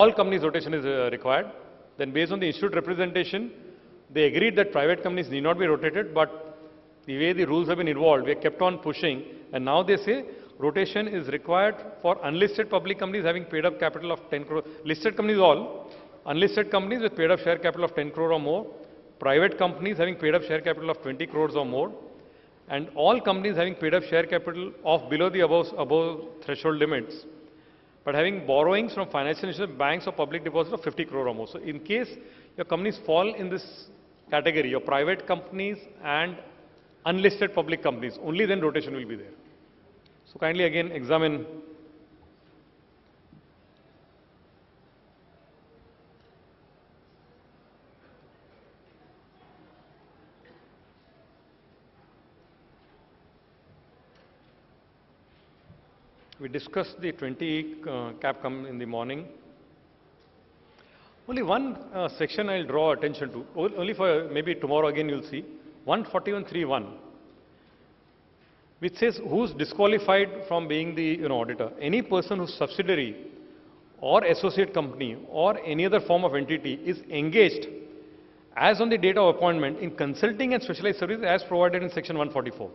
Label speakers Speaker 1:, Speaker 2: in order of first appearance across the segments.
Speaker 1: all companies rotation is required. Then based on the institute representation, they agreed that private companies need not be rotated, but the way the rules have been evolved, we have kept on pushing, and now they say rotation is required for unlisted public companies having paid up capital of 10 crore. Listed companies all, unlisted companies with paid up share capital of 10 crore or more, private companies having paid up share capital of 20 crores or more, and all companies having paid up share capital of below the above threshold limits, but having borrowings from financial institutions, banks or public deposits of 50 crore or more. So in case your companies fall in this category, your private companies and unlisted public companies, only then rotation will be there. So kindly again examine. We discussed the 20 cap in the morning. Only one section I'll draw attention to, only for maybe tomorrow again you'll see, 141.3.1, which says who's disqualified from being the auditor. Any person whose subsidiary or associate company or any other form of entity is engaged as on the date of appointment in consulting and specialized services as provided in section 144.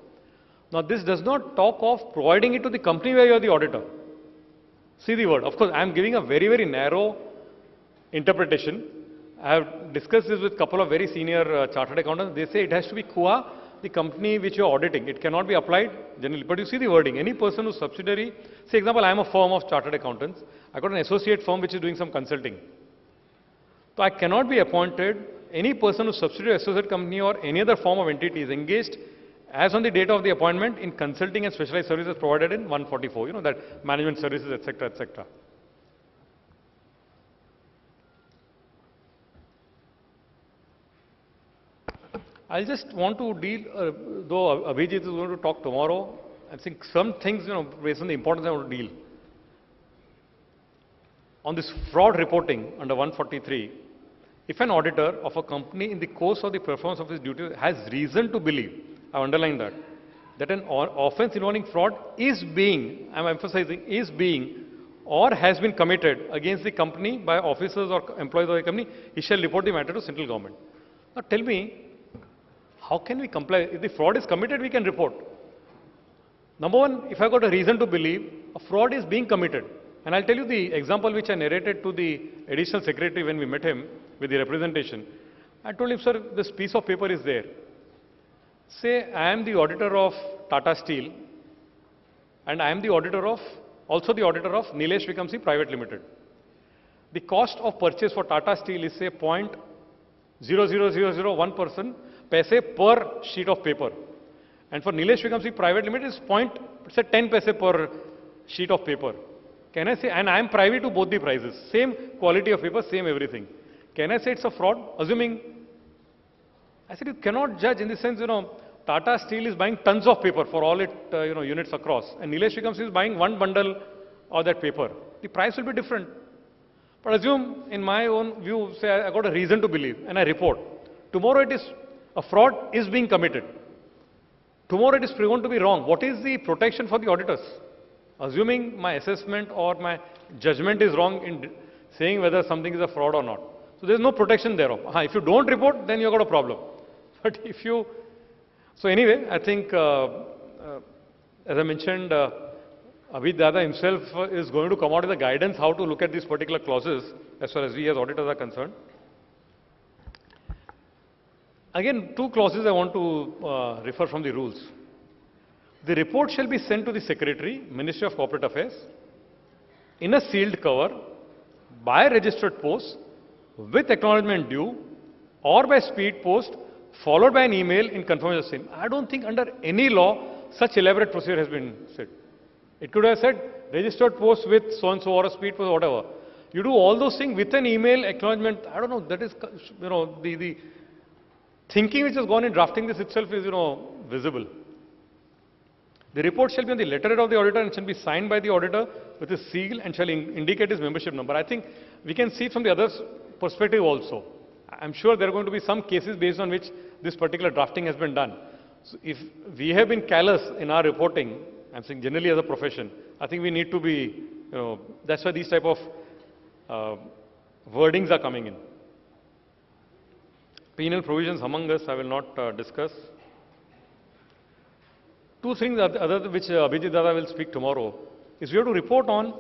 Speaker 1: Now this does not talk of providing it to the company where you are the auditor. See the word. Of course, I am giving a very, very narrow interpretation. I have discussed this with a couple of very senior chartered accountants. They say it has to be qua the company which you are auditing. It cannot be applied generally. But you see the wording. Any person whose subsidiary, say example, I am a firm of chartered accountants. I got an associate firm which is doing some consulting. So I cannot be appointed. Any person whose subsidiary, associate company or any other form of entity is engaged as on the date of the appointment in consulting and specialized services provided in 144, that management services, etc., etc. I just want to deal, though Abhijit is going to talk tomorrow, I think some things, based on the importance I want to deal. On this fraud reporting under 143, if an auditor of a company in the course of the performance of his duty has reason to believe, I underline that an offense involving fraud is being, I am emphasizing, is being or has been committed against the company by officers or employees of the company, he shall report the matter to central government. Now tell me, how can we comply? If the fraud is committed, we can report. Number one, if I got a reason to believe a fraud is being committed, and I'll tell you the example which I narrated to the additional secretary when we met him with the representation. I told him, sir, this piece of paper is there. Say, I am the auditor of Tata Steel and I am the auditor of, also the auditor of Nilesh Vikamsi Private Limited. The cost of purchase for Tata Steel is say 0.00001% paise per sheet of paper. And for Nilesh Vikamsi Private Limited is 10 paise per sheet of paper. Can I say, and I am privy to both the prices, same quality of paper, same everything. Can I say it's a fraud? Assuming, I said you cannot judge in the sense, Tata Steel is buying tons of paper for all its units across, and Nilesh Vikamsi is buying one bundle of that paper. The price will be different. But assume, in my own view, say I got a reason to believe, and I report. Tomorrow it is, a fraud is being committed. Tomorrow it is proven to be wrong. What is the protection for the auditors? Assuming my assessment or my judgment is wrong in saying whether something is a fraud or not. So there is no protection thereof. If you don't report, then you have got a problem. But if you, so anyway, I think, as I mentioned, Abhijit Dada himself is going to come out with a guidance how to look at these particular clauses as far as we as auditors are concerned. Again, two clauses I want to refer from the rules. The report shall be sent to the Secretary, Ministry of Corporate Affairs, in a sealed cover, by registered post, with acknowledgement due, or by speed post, followed by an email in confirmation of the same. I don't think under any law such elaborate procedure has been said. It could have said registered post with so-and-so or a speed post or whatever. You do all those things with an email acknowledgement. I don't know, that is, the thinking which has gone in drafting this itself is, visible. The report shall be on the letterhead of the auditor and shall be signed by the auditor with his seal and shall indicate his membership number. I think we can see from the other's perspective also. I'm sure there are going to be some cases based on which this particular drafting has been done. So if we have been callous in our reporting, I'm saying generally as a profession, I think we need to be, that's why these type of uh, wordings are coming in. Penal provisions among us, I will not discuss. Two things other which Abhijit Dada will speak tomorrow is we have to report on,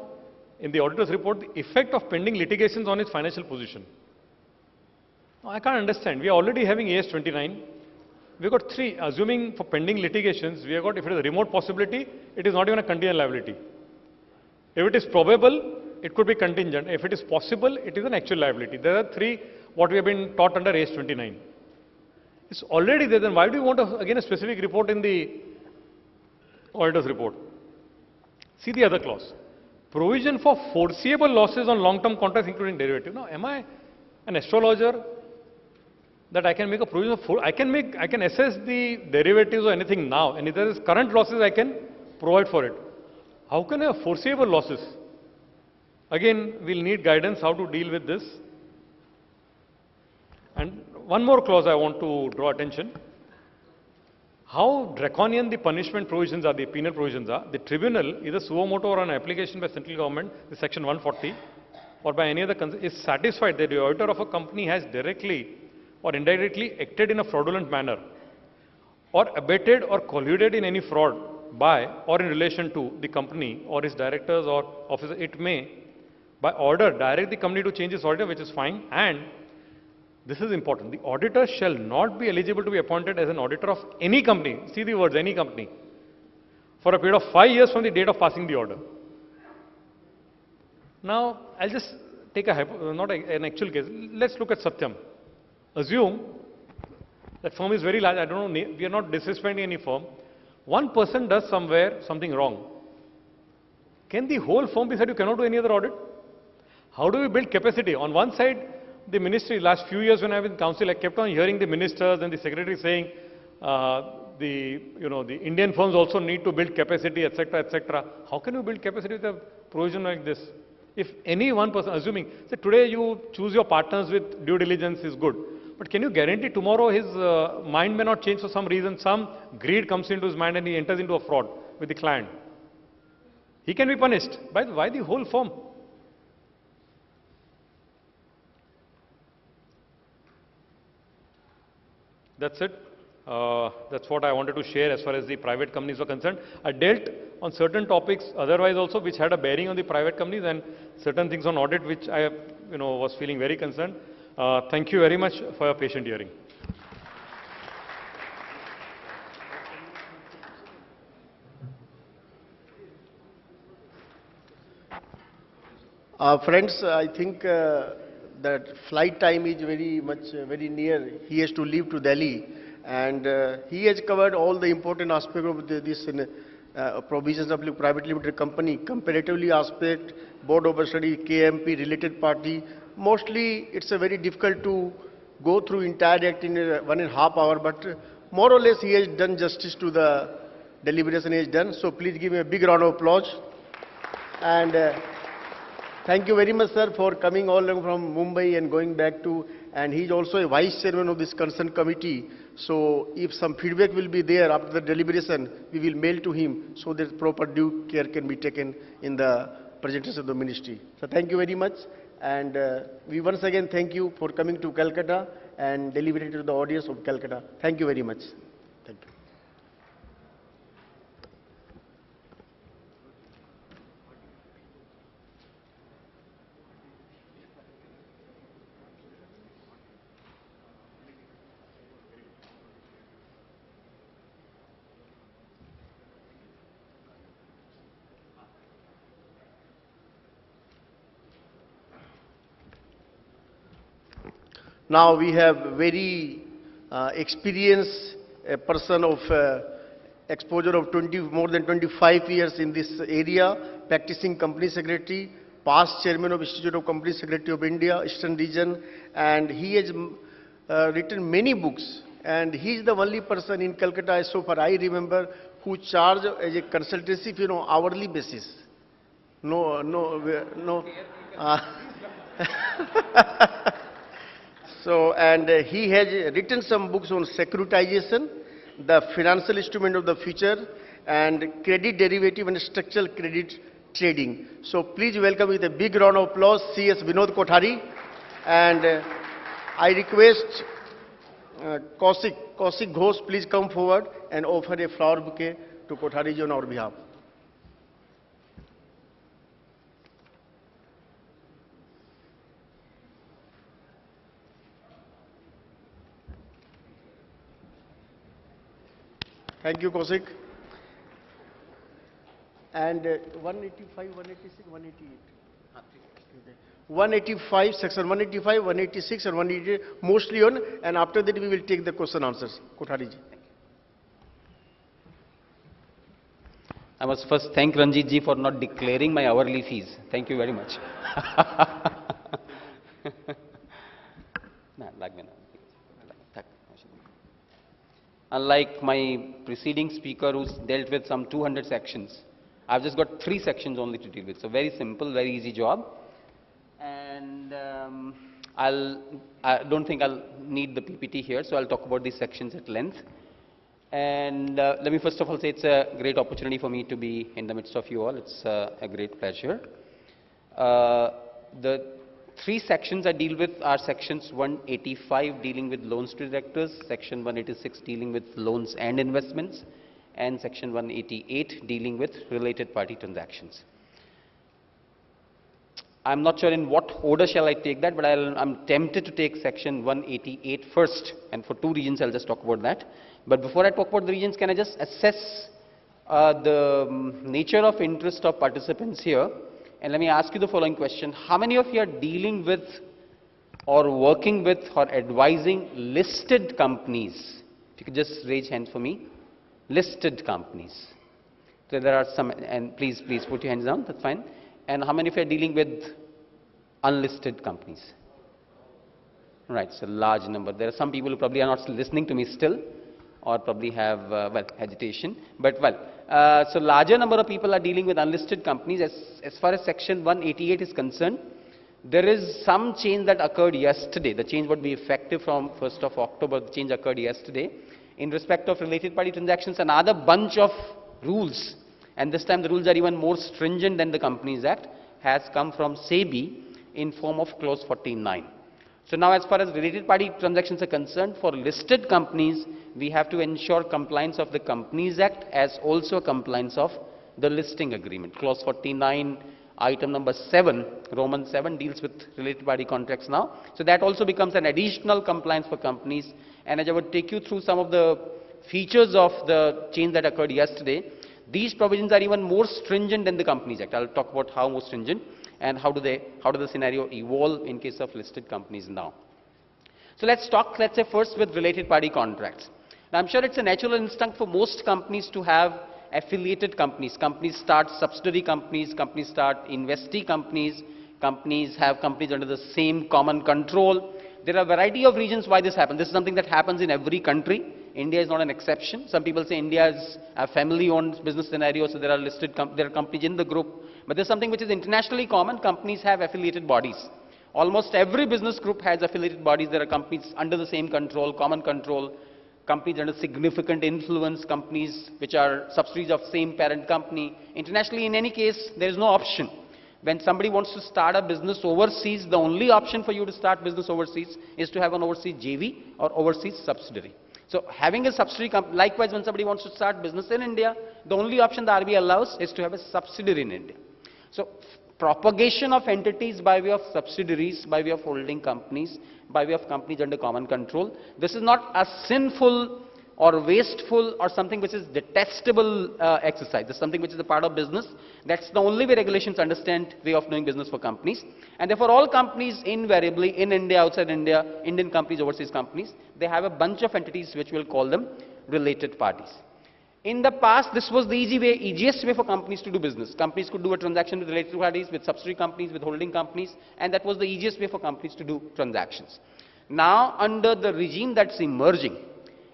Speaker 1: in the auditor's report, the effect of pending litigations on its financial position. Now, I can't understand. We are already having AS 29. We've got three. Assuming for pending litigations, we have got, if it is a remote possibility, it is not even a contingent liability. If it is probable, it could be contingent. If it is possible, it is an actual liability. There are three what we have been taught under AS 29. It's already there. Then why do you want again a specific report in the auditor's report? See the other clause. Provision for foreseeable losses on long-term contracts including derivative. Now, am I an astrologer that I can make a provision for, I can assess the derivatives or anything now, and if there is current losses, I can provide for it. How can I have foreseeable losses? Again, we'll need guidance how to deal with this. And one more clause I want to draw attention. How draconian the punishment provisions are, the penal provisions are. The tribunal, either suo motu or on application by central government, the section 140, or by any other, is satisfied that the auditor of a company has directly or indirectly acted in a fraudulent manner, or abetted or colluded in any fraud by or in relation to the company or its directors or officers. It may, by order, direct the company to change its auditor, which is fine, and this is important. The auditor shall not be eligible to be appointed as an auditor of any company. See the words, any company, for a period of 5 years from the date of passing the order. Now, I'll just take not an actual case. Let's look at Satyam. Assume that firm is very large. I don't know, we are not disrespecting any firm. One person does somewhere something wrong. Can the whole firm be said you cannot do any other audit? How do we build capacity? On one side, the ministry, last few years when I was in council, I kept on hearing the ministers and the secretary saying, the Indian firms also need to build capacity, etc., etc. How can you build capacity with a provision like this? If any one person, assuming, say today you choose your partners with due diligence is good, but can you guarantee tomorrow his mind may not change for some reason, some greed comes into his mind and he enters into a fraud with the client? He can be punished. Why the whole firm? That's it. That's what I wanted to share as far as the private companies were concerned. I dealt on certain topics otherwise also which had a bearing on the private companies and certain things on audit which I was feeling very concerned. Thank you very much for your patient hearing.
Speaker 2: Friends, I think that flight time is very near. He has to leave to Delhi, and he has covered all the important aspects of this provisions of private limited company, comparatively aspect, board of study, KMP, related party. Mostly, it's a very difficult to go through entire act in 1.5 hours, but more or less he has done justice to the deliberation he has done. So please give him a big round of applause. And thank you very much, sir, for coming all along from Mumbai and going back to, and he's also a vice chairman of this concerned committee. So if some feedback will be there after the deliberation, we will mail to him so that proper due care can be taken in the presentation of the ministry. So thank you very much. And we once again thank you for coming to Calcutta and deliberating to the audience of Calcutta. Thank you very much. Thank you. Now we have very experienced person of exposure of more than 25 years in this area, practicing company secretary, past chairman of Institute of Company Secretary of India, Eastern Region, and he has written many books. And he is the only person in Calcutta, so far I remember, who charge as a consultancy, hourly basis. No. So, and he has written some books on securitization, the financial instrument of the future, and credit derivative and structural credit trading. So please welcome with a big round of applause CS Vinod Kothari, and I request Kaushik Ghosh, please come forward and offer a flower bouquet to Kothari ji on our behalf. Thank you, Kaushik. And 185, 186, 188. 185, section 185, 186 and 188, mostly on, and after that we will take the question answers. Kothari ji.
Speaker 3: I must first thank Ranjit ji for not declaring my hourly fees. Thank you very much. Unlike my preceding speaker who's dealt with some 200 sections, I've just got 3 sections only to deal with. So very simple, very easy job. And I don't think I'll need the PPT here, so I'll talk about these sections at length. And let me first of all say it's a great opportunity for me to be in the midst of you all. It's a great pleasure. The 3 sections I deal with are sections 185 dealing with loans to directors, section 186 dealing with loans and investments, and section 188 dealing with related party transactions. I'm not sure in what order shall I take that, but I'm tempted to take section 188 first, and for 2 reasons I'll just talk about that. But before I talk about the reasons, can I just assess the nature of interest of participants here? And let me ask you the following question. How many of you are dealing with or working with or advising listed companies? If you could just raise hands for me. Listed companies. So there are some, and please put your hands down, that's fine. And how many of you are dealing with unlisted companies? Right, it's a large number. There are some people who probably are not listening to me still, or probably have, well, agitation. But, well, so larger number of people are dealing with unlisted companies. As far as section 188 is concerned, there is some change that occurred yesterday. The change would be effective from 1st of October. The change occurred yesterday. In respect of related party transactions, another bunch of rules, and this time the rules are even more stringent than the Companies Act, has come from SEBI in form of clause 49. So now as far as related party transactions are concerned, for listed companies, we have to ensure compliance of the Companies Act as also compliance of the listing agreement. Clause 49, item number 7, Roman 7 deals with related party contracts now. So that also becomes an additional compliance for companies. And as I would take you through some of the features of the change that occurred yesterday, these provisions are even more stringent than the Companies Act. I'll talk about how more stringent and how does the scenario evolve in case of listed companies now. So let's say first with related party contracts. Now I'm sure it's a natural instinct for most companies to have affiliated companies. Companies start subsidiary companies, companies start investee companies, companies have companies under the same common control. There are a variety of reasons why this happens. This is something that happens in every country. India is not an exception. Some people say India is a family-owned business scenario, so there are there are companies in the group. But there's something which is internationally common. Companies have affiliated bodies. Almost every business group has affiliated bodies. There are companies under the same control, common control, companies under significant influence, companies which are subsidiaries of same parent company. Internationally, in any case, there is no option. When somebody wants to start a business overseas, the only option for you to start business overseas is to have an overseas JV or overseas subsidiary. So having a subsidiary company, likewise when somebody wants to start business in India, the only option the RBI allows is to have a subsidiary in India. So propagation of entities by way of subsidiaries, by way of holding companies, by way of companies under common control, this is not a sinful or wasteful or something which is detestable exercise. This is something which is a part of business. That's the only way regulations understand way of doing business for companies. And therefore all companies invariably in India, outside India, Indian companies, overseas companies, they have a bunch of entities which we'll call them related parties. In the past, this was the easiest way for companies to do business. Companies could do a transaction with related parties, with subsidiary companies, with holding companies, and that was the easiest way for companies to do transactions. Now, under the regime that's emerging,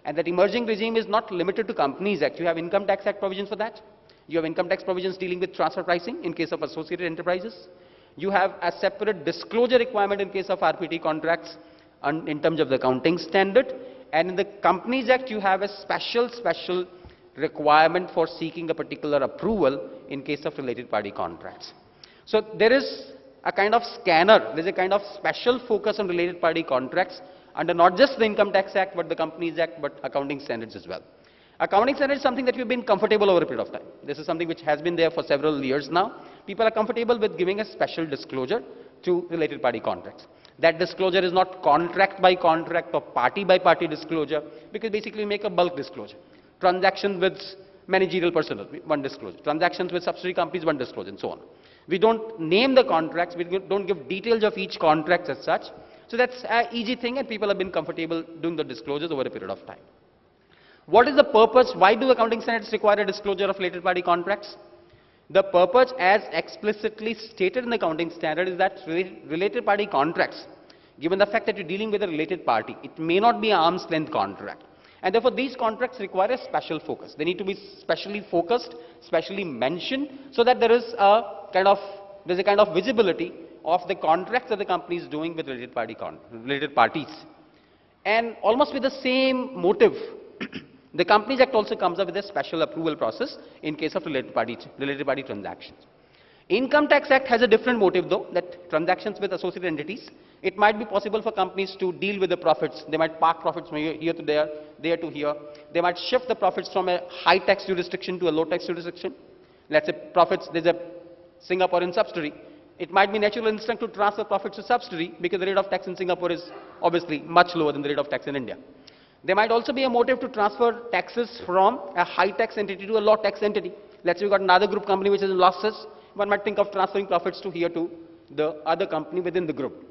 Speaker 3: and that emerging regime is not limited to Companies Act. You have Income Tax Act provisions for that. You have income tax provisions dealing with transfer pricing in case of associated enterprises. You have a separate disclosure requirement in case of RPT contracts in terms of the accounting standard. And in the Companies Act, you have a special requirement for seeking a particular approval in case of related party contracts. So there is a kind of scanner, there is a kind of special focus on related party contracts under not just the Income Tax Act, but the Companies Act, but accounting standards as well. Accounting standards is something that we've been comfortable over a period of time. This is something which has been there for several years now. People are comfortable with giving a special disclosure to related party contracts. That disclosure is not contract by contract or party by party disclosure, because basically we make a bulk disclosure. Transactions with managerial personnel, one disclosure. Transactions with subsidiary companies, one disclosure, and so on. We don't name the contracts, we don't give details of each contract as such. So that's an easy thing, and people have been comfortable doing the disclosures over a period of time. What is the purpose? Why do accounting standards require a disclosure of related party contracts? The purpose, as explicitly stated in the accounting standard, is that related party contracts, given the fact that you're dealing with a related party, it may not be an arm's length contract. And therefore, these contracts require a special focus. They need to be specially focused, specially mentioned, so that there is a kind of visibility of the contracts that the company is doing with related parties. And almost with the same motive, the Companies Act also comes up with a special approval process in case of related party transactions. Income Tax Act has a different motive though, that transactions with associated entities, it might be possible for companies to deal with the profits. They might park profits from here to there to here. They might shift the profits from a high tax jurisdiction to a low tax jurisdiction. Let's say profits, there's a Singaporean subsidiary. It might be natural instinct to transfer profits to subsidiary because the rate of tax in Singapore is obviously much lower than the rate of tax in India. There might also be a motive to transfer taxes from a high tax entity to a low tax entity. Let's say we've got another group company which is in losses. One might think of transferring profits to here to the other company within the group.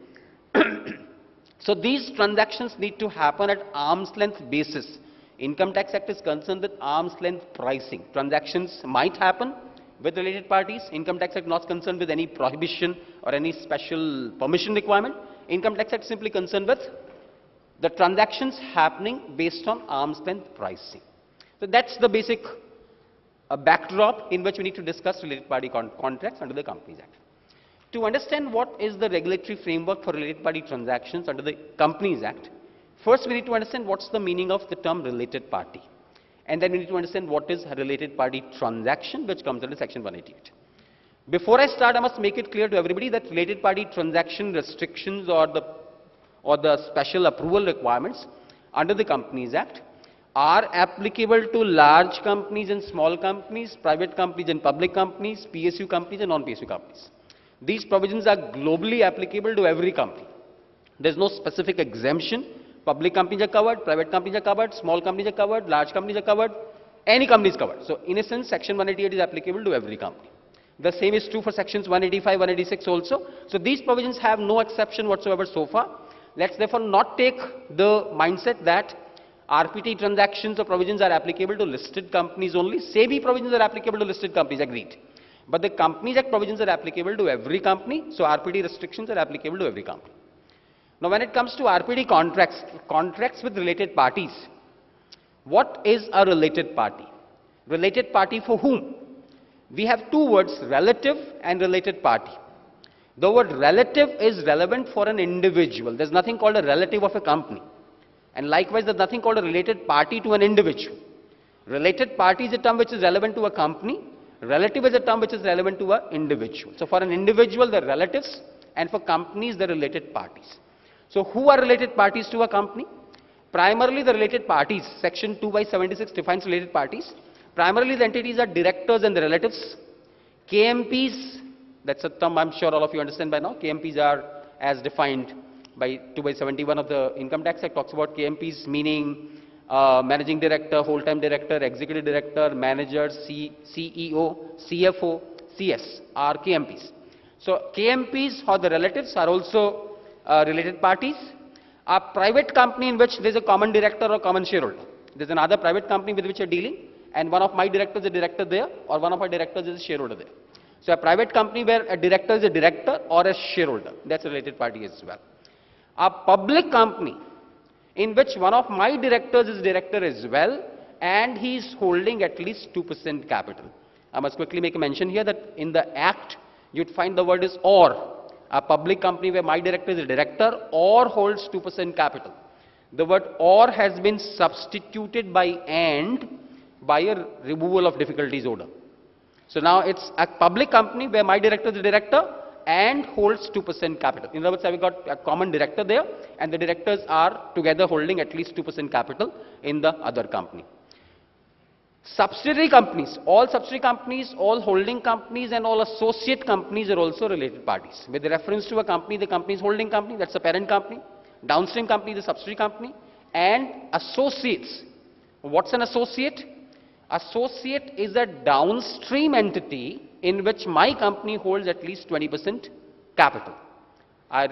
Speaker 3: So these transactions need to happen at arm's length basis. Income Tax Act is concerned with arm's length pricing. Transactions might happen with related parties. Income Tax Act not concerned with any prohibition or any special permission requirement. Income Tax Act simply concerned with the transactions happening based on arm's length pricing. So that's the basic backdrop in which we need to discuss related party contracts under the Companies Act. To understand what is the regulatory framework for related party transactions under the Companies Act, first we need to understand what's the meaning of the term related party. And then we need to understand what is a related party transaction, which comes under section 188. Before I start, I must make it clear to everybody that related party transaction restrictions or the special approval requirements under the Companies Act are applicable to large companies and small companies, private companies and public companies, PSU companies and non-PSU companies. These provisions are globally applicable to every company. There's no specific exemption. Public companies are covered, private companies are covered, small companies are covered, large companies are covered, any company is covered. So in a sense, section 188 is applicable to every company. The same is true for sections 185, 186 also. So these provisions have no exception whatsoever so far. Let's therefore not take the mindset that RPT transactions or provisions are applicable to listed companies only. SEBI provisions are applicable to listed companies, agreed. But the Companies Act provisions are applicable to every company, so RPT restrictions are applicable to every company. Now when it comes to RPT contracts with related parties, what is a related party? Related party for whom? We have two words, relative and related party. The word relative is relevant for an individual. There's nothing called a relative of a company. And likewise, there's nothing called a related party to an individual. Related party is a term which is relevant to a company. Relative is a term which is relevant to an individual. So for an individual, they're relatives, and for companies, they're related parties. So who are related parties to a company? Primarily the related parties. Section 2/76 defines related parties. Primarily the entities are directors and the relatives. KMPs, that's a term I'm sure all of you understand by now. KMPs are as defined by 2/71 of the Income Tax Act, talks about KMPs meaning managing director, whole-time director, executive director, manager, CEO, CFO, CS are KMPs. So KMPs or the relatives are also related parties. A private company in which there is a common director or common shareholder. There is another private company with which you are dealing, and one of my directors is a director there, or one of our directors is a shareholder there. So a private company where a director is a director or a shareholder, that's a related party as well. A public company in which one of my directors is director as well, and he is holding at least 2% capital. I must quickly make a mention here that in the Act, you'd find the word is or. A public company where my director is a director or holds 2% capital. The word or has been substituted by and by a removal of difficulties order. So now it's a public company where my director is the director and holds 2% capital. In other words, I've got a common director there, and the directors are together holding at least 2% capital in the other company. Subsidiary companies, all holding companies and all associate companies are also related parties. With reference to a company, the company is holding company, that's the parent company. Downstream company is a subsidiary company. And associates. What's an associate? Associate is a downstream entity in which my company holds at least 20% capital. I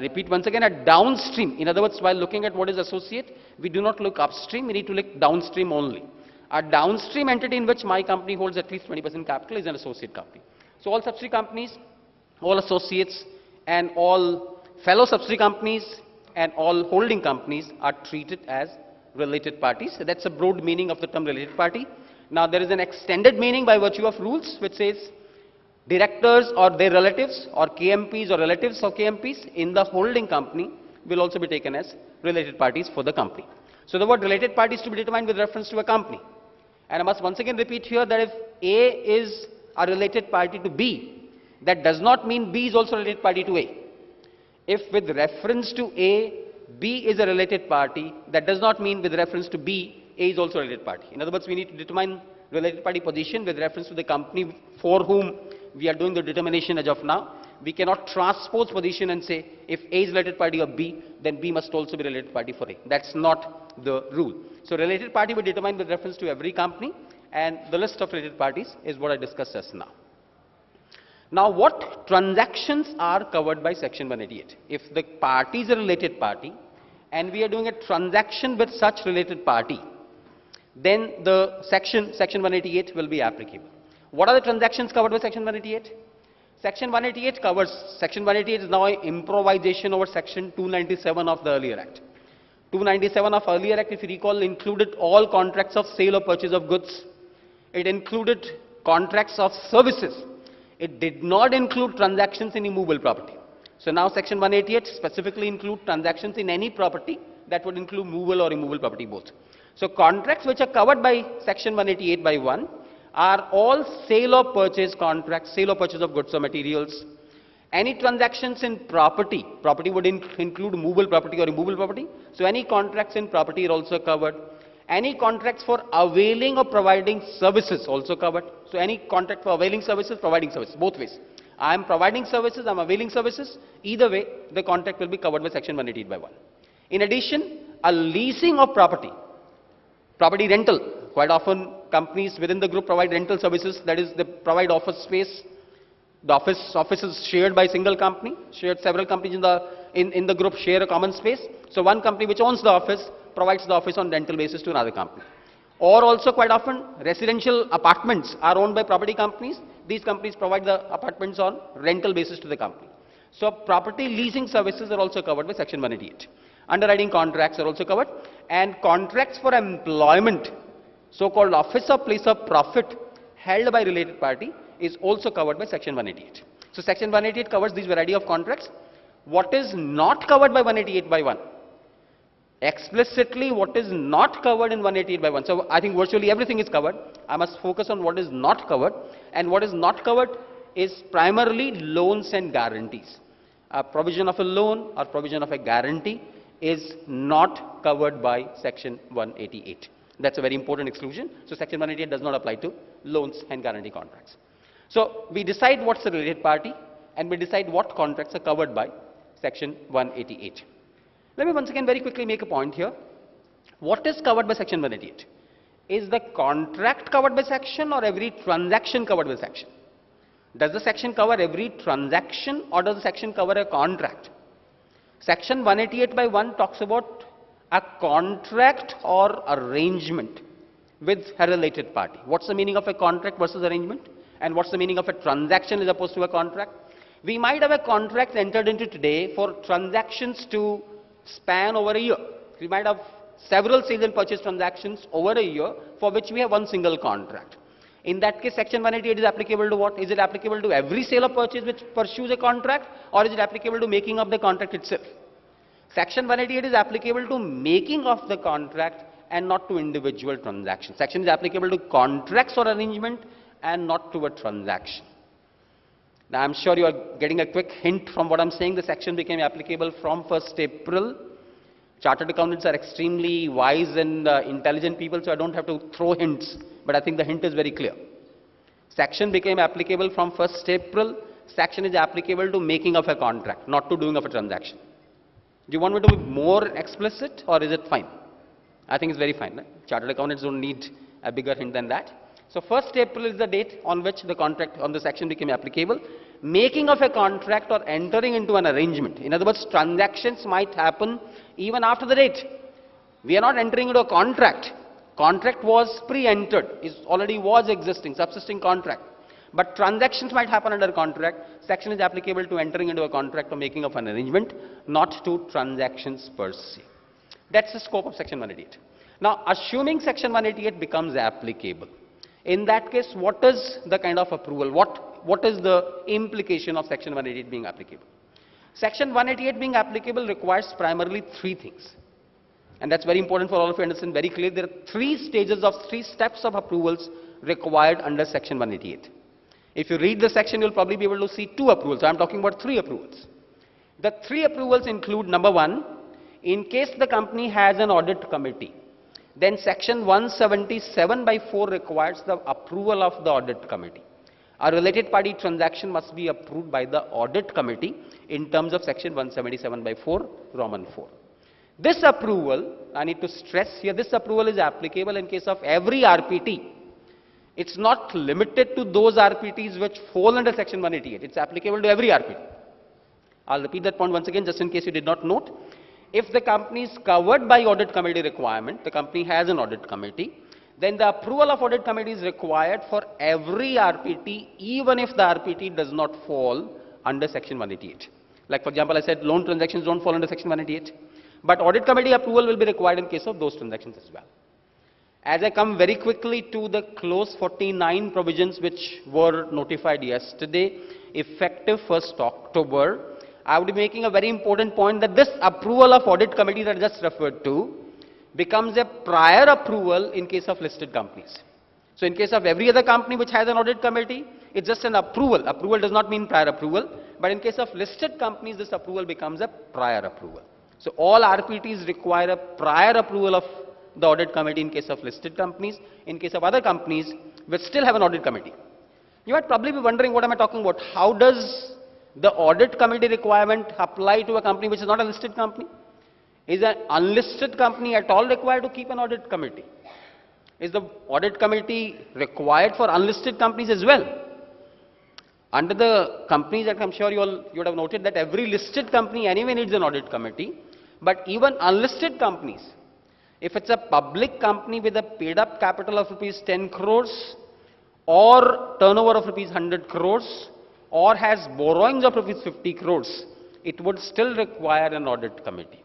Speaker 3: repeat once again, a downstream. In other words, while looking at what is associate, we do not look upstream, we need to look downstream only. A downstream entity in which my company holds at least 20% capital is an associate company. So all subsidiary companies, all associates, and all fellow subsidiary companies and all holding companies are treated as related parties. So that's a broad meaning of the term related party. Now there is an extended meaning by virtue of rules which says directors or their relatives or KMPs or relatives of KMPs in the holding company will also be taken as related parties for the company. So the word related party is to be determined with reference to a company. And I must once again repeat here that if A is a related party to B, that does not mean B is also a related party to A. If with reference to A, B is a related party, that does not mean with reference to B, A is also a related party. In other words, we need to determine related party position with reference to the company for whom we are doing the determination as of now. We cannot transpose position and say if A is related party of B, then B must also be related party for A. That's not the rule. So related party will determine with reference to every company, and the list of related parties is what I discussed just now. Now, what transactions are covered by Section 188? If the party is a related party and we are doing a transaction with such related party, then the Section 188 will be applicable. What are the transactions covered by Section 188? Section 188 is now an improvisation over Section 297 of the earlier Act. 297 of earlier Act, if you recall, included all contracts of sale or purchase of goods. It included contracts of services. It did not include transactions in immovable property. So now Section 188 specifically includes transactions in any property that would include movable or immovable property both. So contracts which are covered by Section 188 by 1 are all sale or purchase contracts, sale or purchase of goods or materials. Any transactions in property would include movable property or immovable property. So any contracts in property are also covered. Any contracts for availing or providing services also covered. So any contract for availing services, providing services, both ways. I am providing services, I am availing services. Either way, the contract will be covered by Section 188 by 1. In addition, a leasing of property rental. Quite often, companies within the group provide rental services. That is, they provide office space. The office is shared by a single company. Several companies in the group share a common space. So one company which owns the office provides the office on rental basis to another company. Or also quite often residential apartments are owned by property companies. These companies provide the apartments on rental basis to the company. So property leasing services are also covered by Section 188. Underwriting contracts are also covered, and contracts for employment, so-called office or place of profit held by related party is also covered by Section 188. So Section 188 covers these variety of contracts. What is not covered by 188 by 1? Explicitly what is not covered in 188 by 1. So I think virtually everything is covered. I must focus on what is not covered, and what is not covered is primarily loans and guarantees. A provision of a loan or provision of a guarantee is not covered by Section 188. That's a very important exclusion. So Section 188 does not apply to loans and guarantee contracts. So we decide what's the related party, and we decide what contracts are covered by Section 188. Let me once again very quickly make a point here. What is covered by Section 188? Is the contract covered by section or every transaction covered by section? Does the section cover every transaction or does the section cover a contract? Section 188 by 1 talks about a contract or arrangement with a related party. What's the meaning of a contract versus arrangement? And what's the meaning of a transaction as opposed to a contract? We might have a contract entered into today for transactions to span over a year. We might have several sales and purchase transactions over a year for which we have one single contract. In that case, Section 188 is applicable to what? Is it applicable to every sale or purchase which pursues a contract, or is it applicable to making of the contract itself? Section 188 is applicable to making of the contract and not to individual transactions. Section is applicable to contracts or arrangement and not to a transaction. Now, I'm sure you are getting a quick hint from what I'm saying. The section became applicable from 1st April. Chartered accountants are extremely wise and intelligent people, so I don't have to throw hints, but I think the hint is very clear. Section became applicable from 1st April. Section is applicable to making of a contract, not to doing of a transaction. Do you want me to be more explicit, or is it fine? I think it's very fine. Right? Chartered accountants don't need a bigger hint than that. So 1st April is the date on which the contract on the section became applicable. Making of a contract or entering into an arrangement. In other words, transactions might happen even after the date. We are not entering into a contract. Contract was pre-entered, already was existing, subsisting contract. But transactions might happen under contract. Section is applicable to entering into a contract or making of an arrangement, not to transactions per se. That's the scope of section 188. Now, assuming section 188 becomes applicable, in that case, what is the kind of approval? What is the implication of section 188 being applicable? Section 188 being applicable requires primarily three things. And that's very important for all of you to understand very clearly. There are three steps of approvals required under section 188. If you read the section, you'll probably be able to see two approvals. I'm talking about three approvals. The three approvals include, number one, in case the company has an audit committee, then section 177/4 requires the approval of the audit committee. A related party transaction must be approved by the audit committee in terms of section 177/4, Roman 4. This approval, I need to stress here, this approval is applicable in case of every RPT. It's not limited to those RPTs which fall under section 188. It's applicable to every RPT. I'll repeat that point once again, just in case you did not note. If the company is covered by audit committee requirement, the company has an audit committee, then the approval of audit committee is required for every RPT, even if the RPT does not fall under section 188. Like for example, I said loan transactions don't fall under section 188, but audit committee approval will be required in case of those transactions as well. As I come very quickly to the clause 49 provisions which were notified yesterday, effective 1st October, I would be making a very important point that this approval of audit committee that I just referred to becomes a prior approval in case of listed companies. So in case of every other company which has an audit committee, it's just an approval. Approval does not mean prior approval, but in case of listed companies, this approval becomes a prior approval. So all RPTs require a prior approval of the audit committee in case of listed companies. In case of other companies, which still have an audit committee. You might probably be wondering, what am I talking about? How does the audit committee requirement apply to a company which is not a listed company? Is an unlisted company at all required to keep an audit committee? Is the audit committee required for unlisted companies as well? Under the Companies Act, I'm sure you would have noted that every listed company anyway needs an audit committee, but even unlisted companies, if it's a public company with a paid up capital of rupees 10 crores or turnover of rupees 100 crores or has borrowings of rupees 50 crores, it would still require an audit committee.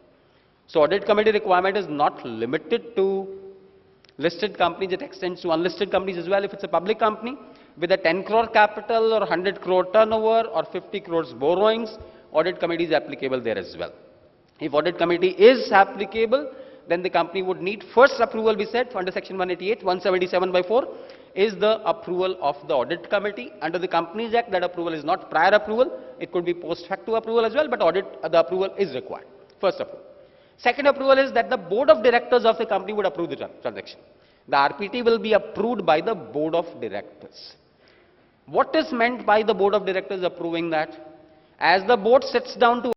Speaker 3: So audit committee requirement is not limited to listed companies, it extends to unlisted companies as well. If it's a public company with a 10 crore capital or 100 crore turnover or 50 crores borrowings, audit committee is applicable there as well. If audit committee is applicable, then the company would need first approval, we said, under section 188, 177/4, is the approval of the audit committee. Under the Companies Act, that approval is not prior approval. It could be post facto approval as well, but the approval is required. First approval. Second approval is that the board of directors of the company would approve the transaction. The RPT will be approved by the board of directors. What is meant by the board of directors approving that? As the board sits down to